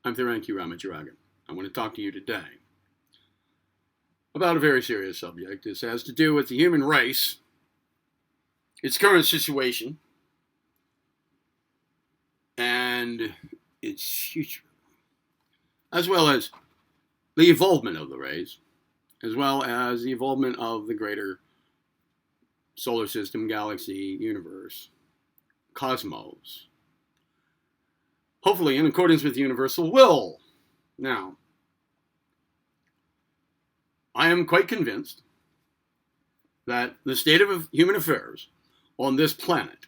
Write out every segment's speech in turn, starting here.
I'm Thiranki Ramachandran. I want to talk to you today about a very serious subject. This has to do with the human race, its current situation, and its future, as well as the evolvement of the race, as well as the evolvement of the greater solar system, galaxy, universe, cosmos, hopefully in accordance with universal will. Now, I am quite convinced that the state of human affairs on this planet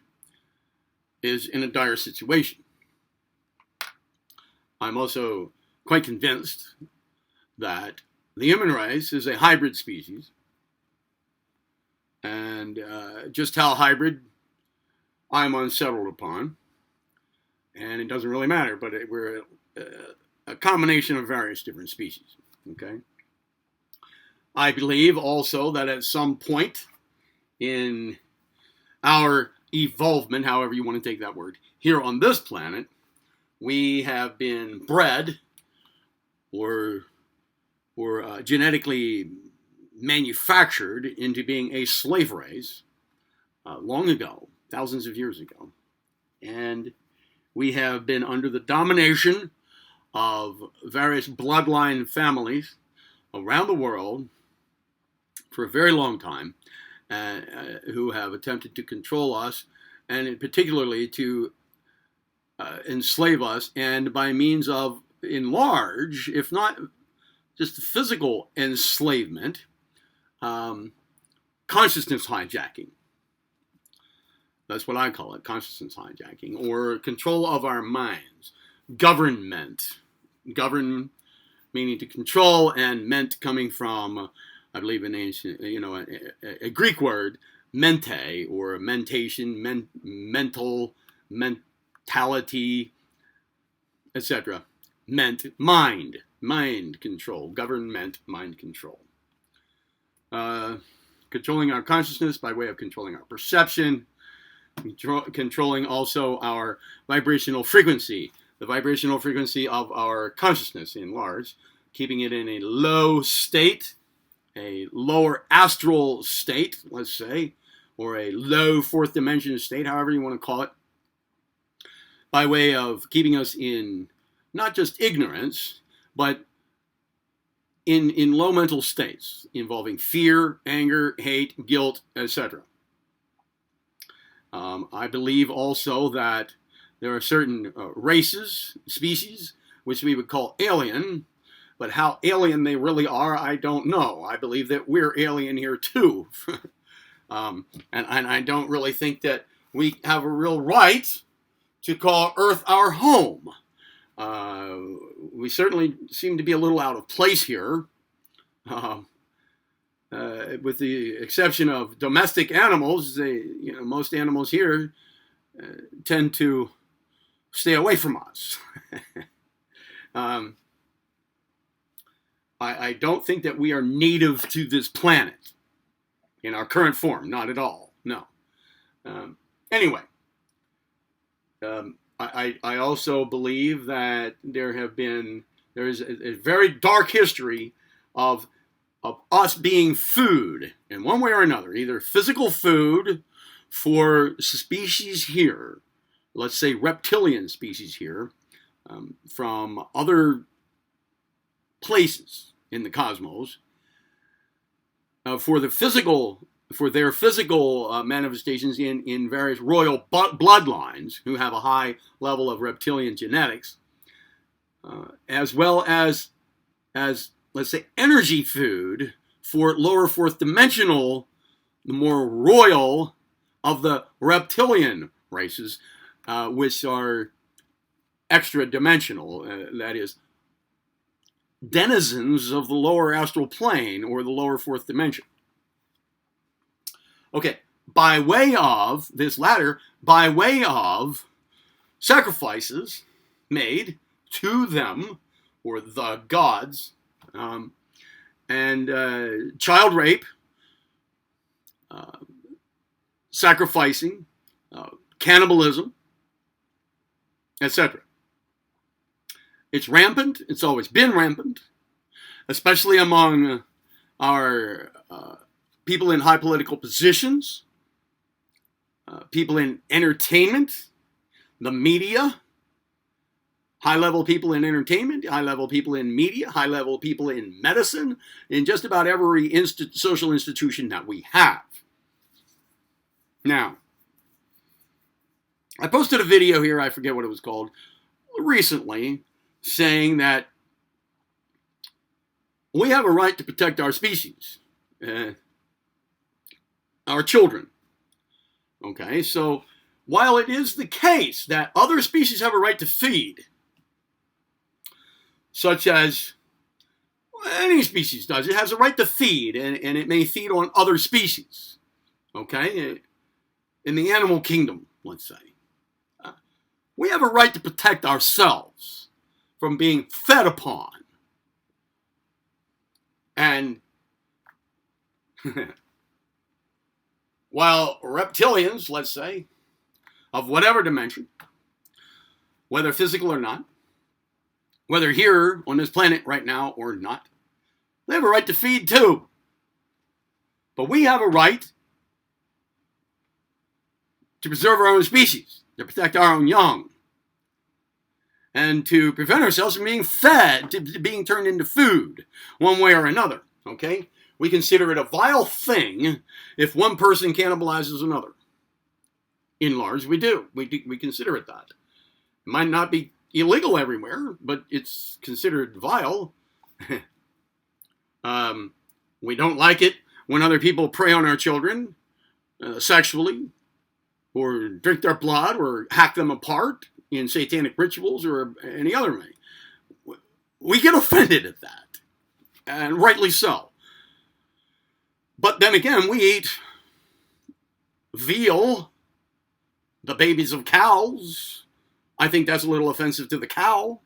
is in a dire situation. I'm also quite convinced that the human race is a hybrid species, and just how hybrid I'm unsettled upon, and it doesn't really matter, but we're a combination of various different species, okay? I believe also that at some point in our evolvement, however you want to take that word, here on this planet, we have been bred or genetically manufactured into being a slave race long ago, thousands of years ago. And we have been under the domination of various bloodline families around the world for a very long time, who have attempted to control us, and particularly to enslave us, and by means of, in large, if not just physical enslavement, consciousness hijacking. That's what I call it, consciousness hijacking, or control of our minds. Government. Govern meaning to control, and ment coming from, I believe, an ancient, a Greek word, mente, or mentation, mental, mentality, etc. Ment, mind control, government, mind control. Controlling our consciousness by way of controlling our perception, controlling also our vibrational frequency, the vibrational frequency of our consciousness in large, keeping it in a low state, a lower astral state, let's say, or a low fourth dimension state, however you want to call it, by way of keeping us in not just ignorance, but in low mental states involving fear, anger, hate, guilt, etc. I believe also that there are certain races, species, which we would call alien, but how alien they really are, I don't know. I believe that we're alien here too. And I don't really think that we have a real right to call Earth our home. We certainly seem to be a little out of place here, with the exception of domestic animals. Most animals here tend to stay away from us. I don't think that we are native to this planet in our current form. Not at all. No. Anyway, I also believe that there is a very dark history of us being food in one way or another, either physical food for species here, let's say reptilian species here, from other places in the cosmos, for their physical manifestations in various royal bloodlines who have a high level of reptilian genetics, as well as let's say energy food for lower fourth dimensional, the more royal of the reptilian races, which are extra dimensional, that is, denizens of the lower astral plane or the lower fourth dimension. Okay, by way of this latter, by way of sacrifices made to them or the gods, and child rape, sacrificing, cannibalism, etc. It's rampant. It's always been rampant, especially among our people in high political positions, people in entertainment, the media, high-level people in entertainment, high-level people in media, high-level people in medicine, in just about every social institution that we have. Now, I posted a video here, I forget what it was called, recently, saying that we have a right to protect our species, our children. Okay, so while it is the case that other species have a right to feed, such as any species does, it has a right to feed, and it may feed on other species, okay, in the animal kingdom, let's say. We have a right to protect ourselves from being fed upon. And while reptilians, let's say, of whatever dimension, whether physical or not, whether here on this planet right now or not, they have a right to feed too. But we have a right to preserve our own species, to protect our own young, and to prevent ourselves from being fed, to being turned into food, one way or another, okay? We consider it a vile thing if one person cannibalizes another. In large, we do. We consider it that. It might not be illegal everywhere, but it's considered vile. We don't like it when other people prey on our children sexually, or drink their blood, or hack them apart in satanic rituals, or any other way. We get offended at that, and rightly so. But then again, we eat veal, the babies of cows. I think that's a little offensive to the cow.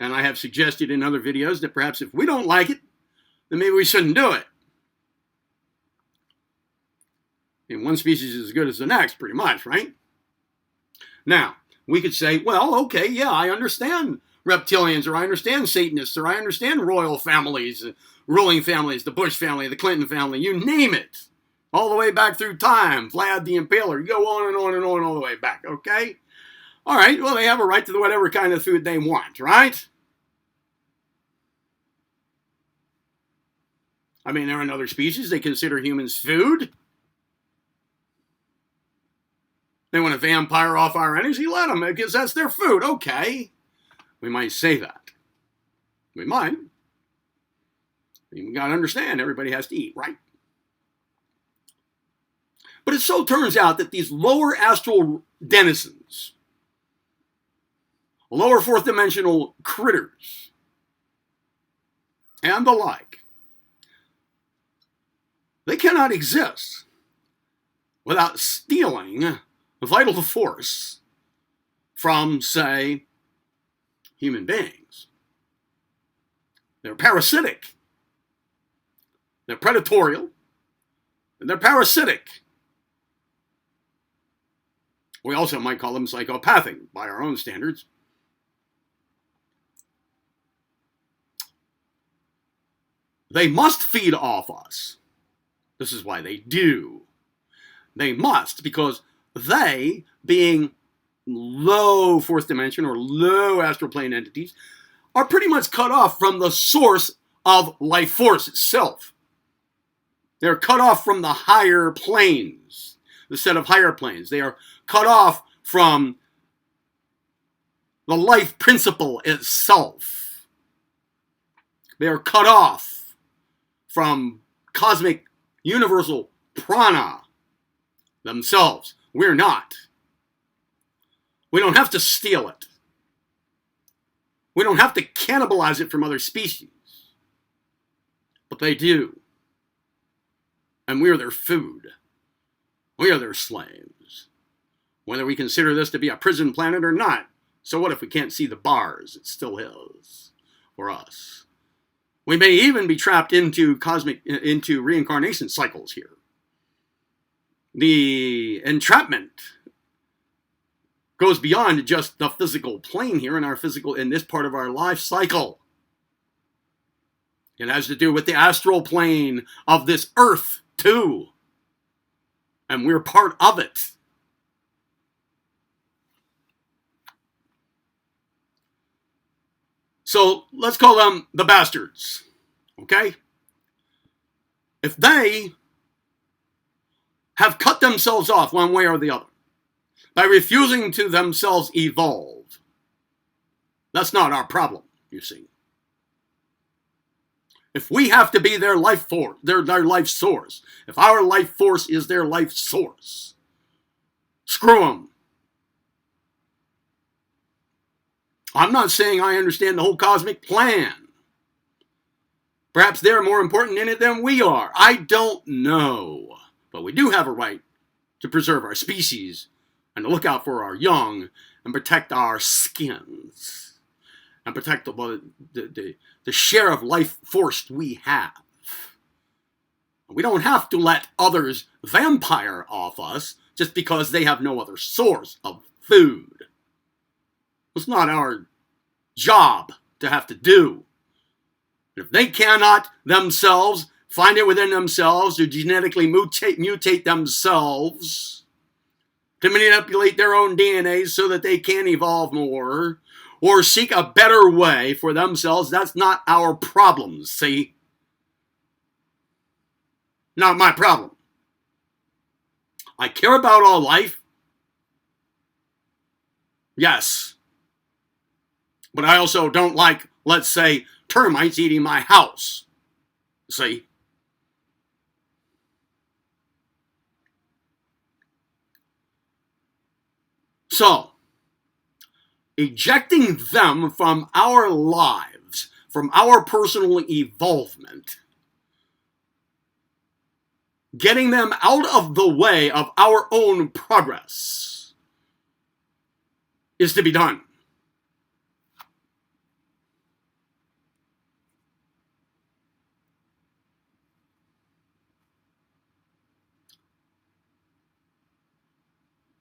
And I have suggested in other videos that perhaps if we don't like it, then maybe we shouldn't do it. And one species is as good as the next, pretty much, right? Now, we could say, well, okay, yeah, I understand reptilians, or I understand Satanists, or I understand royal families, ruling families, the Bush family, the Clinton family, you name it. All the way back through time, Vlad the Impaler, you go on and on and on all the way back, okay? All right, well, they have a right to whatever kind of food they want, right? I mean, there are other species, they consider humans food. They want to vampire off our energy, let them, because that's their food, okay. We might say that. We might. You got to understand, everybody has to eat, right? But it so turns out that these lower astral denizens, lower fourth dimensional critters, and the like, they cannot exist without stealing vital force from, say, human beings. They're parasitic. They're predatorial. And they're parasitic. We also might call them psychopathic by our own standards. They must feed off us. This is why they do. They must, because they, being low fourth dimension or low astral plane entities, are pretty much cut off from the source of life force itself. They're cut off from the higher planes, the set of higher planes. They are cut off from the life principle itself. They are cut off from cosmic universal prana themselves. We're not. We don't have to steal it. We don't have to cannibalize it from other species. But they do. And we're their food. We are their slaves. Whether we consider this to be a prison planet or not, so what if we can't see the bars? It still is for us. We may even be trapped into reincarnation cycles here. The entrapment goes beyond just the physical plane here in this part of our life cycle. It has to do with the astral plane of this earth too. And we're part of it. So let's call them the bastards. Okay? If they have cut themselves off one way or the other by refusing to themselves evolve, that's not our problem, you see. If we have to be their life force, their life source, if our life force is their life source, screw them. I'm not saying I understand the whole cosmic plan. Perhaps they're more important in it than we are. I don't know. But we do have a right to preserve our species and to look out for our young and protect our skins and protect the share of life force we have. We don't have to let others vampire off us just because they have no other source of food. It's not our job to have to do. If they cannot themselves find it within themselves to genetically mutate themselves, to manipulate their own DNA so that they can evolve more, or seek a better way for themselves, that's not our problem, see? Not my problem. I care about all life. Yes. But I also don't like, let's say, termites eating my house. See? So, ejecting them from our lives, from our personal evolvement, getting them out of the way of our own progress is to be done.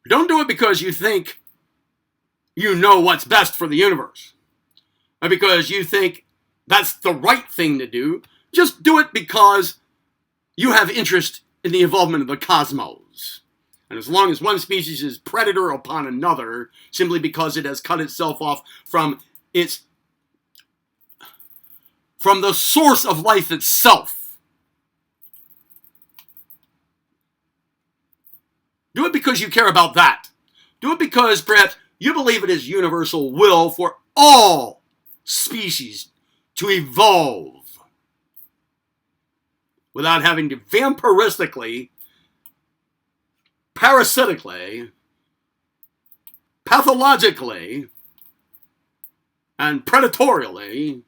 Don't do it because you think you know what's best for the universe, or because you think that's the right thing to do. Just do it because you have interest in the involvement of the cosmos. And as long as one species is predator upon another, simply because it has cut itself off from the source of life itself, do it because you care about that. Do it because perhaps you believe it is universal will for all species to evolve without having to vampiristically, parasitically, pathologically, and predatorially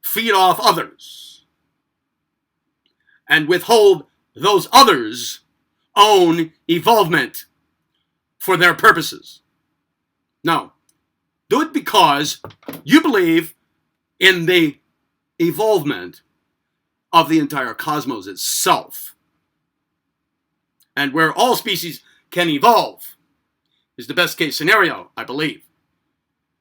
feed off others and withhold those others' own evolvement for their purposes. No. Do it because you believe in the evolvement of the entire cosmos itself. And where all species can evolve is the best case scenario, I believe.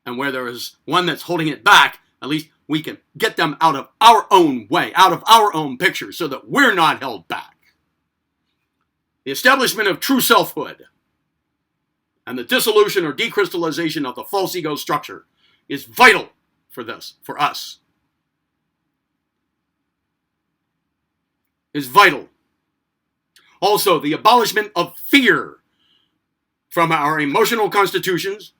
And where there is one that's holding it back, at least we can get them out of our own way, out of our own picture, so that we're not held back. The establishment of true selfhood and the dissolution or decrystallization of the false ego structure is vital for this, for us. Is vital. Also, the abolishment of fear from our emotional constitutions,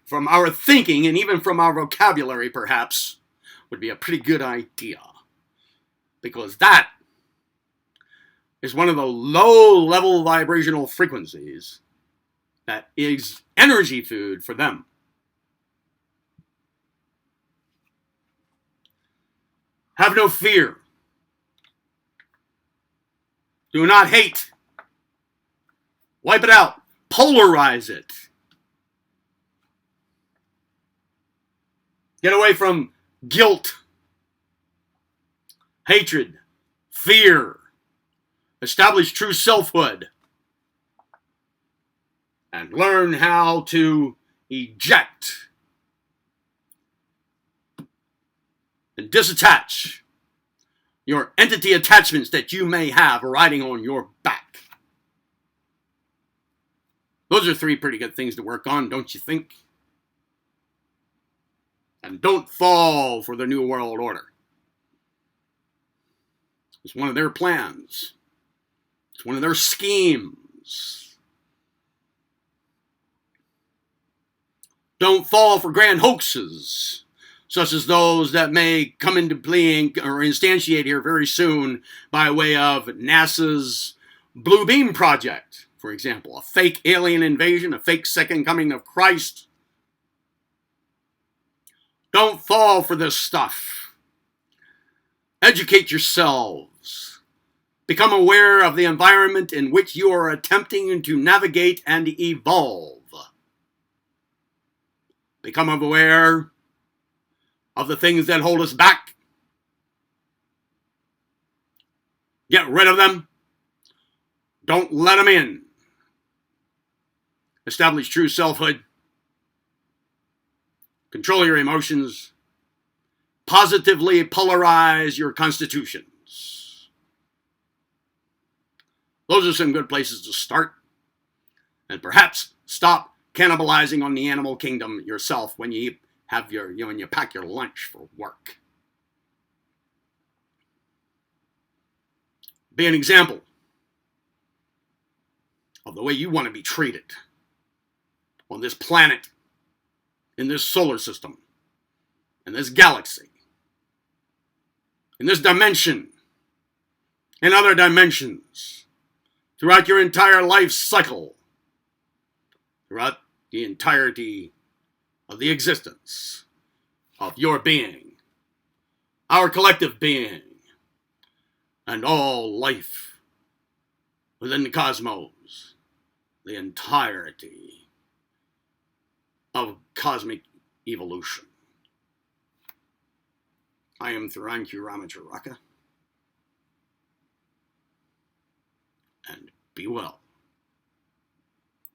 from our thinking, and even from our vocabulary, perhaps, would be a pretty good idea. Because that is one of the low-level vibrational frequencies that is energy food for them. Have no fear. Do not hate. Wipe it out. Polarize it. Get away from guilt, hatred, fear. Establish true selfhood. And learn how to eject, and disattach your entity attachments that you may have riding on your back. Those are 3 pretty good things to work on, don't you think? And don't fall for the New World Order. It's one of their plans. It's one of their schemes. Don't fall for grand hoaxes, such as those that may come into being or instantiate here very soon by way of NASA's Blue Beam Project, for example, a fake alien invasion, a fake second coming of Christ. Don't fall for this stuff. Educate yourselves. Become aware of the environment in which you are attempting to navigate and evolve. Become aware of the things that hold us back. Get rid of them. Don't let them in. Establish true selfhood. Control your emotions. Positively polarize your constitutions. Those are some good places to start. And perhaps stop cannibalizing on the animal kingdom yourself when you have when you pack your lunch for work. Be an example of the way you want to be treated on this planet, in this solar system, in this galaxy, in this dimension, in other dimensions, throughout your entire life cycle, throughout the entirety of the existence of your being, our collective being, and all life within the cosmos, the entirety of cosmic evolution. I am Thuranku Ramacharaka, and be well.